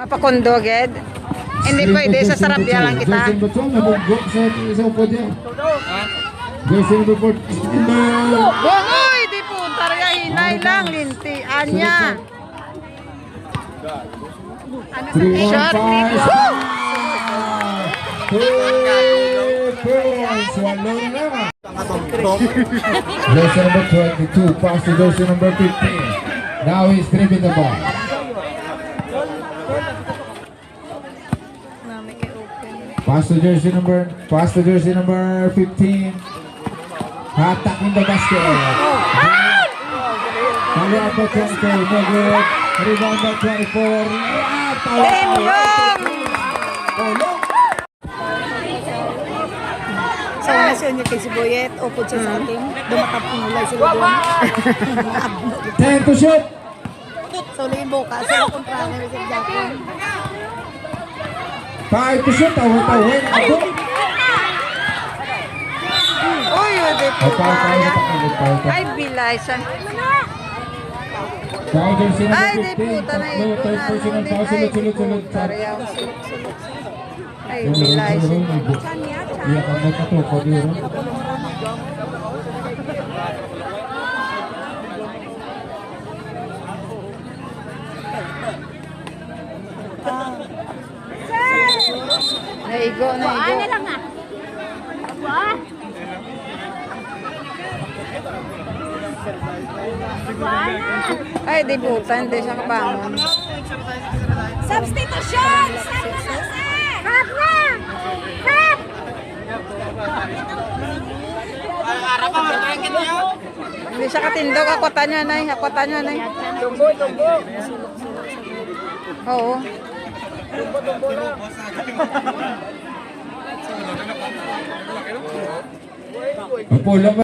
Mapakundoged. Hindi pwede, sa sarap yan lang kita. Bongoy, di po, tarya hinay lang, lintian niya. Ano sa short ni Jersey number 22, pass to jersey number 15. Now he's dribbling the ball. Pass to jersey number 15. Hatak in the basket. Follow up by 24, no good. Rebound by 24. Sa nasyon niya kay Sibuyet, upod siya sa ating, dumatap pinulay sila doon. 10 to shoot. So, libo ka, sila kontrana ni Sir Japon. 5 to shoot. Tawin. Ako. Uy, di po, tarya. Ay, bilay siya. Ay, di puta na ito na. Ay, di po, tarya. Ay, bilay siya. Iya kamu satu kodi. Naigo. lang ah. Wah. Ay, di puta, hindi siya kabangon. Substitution! Hap na! Hap! Hindi siya katindog, akwatan niya, nay. Tumbo. Oo. Pulang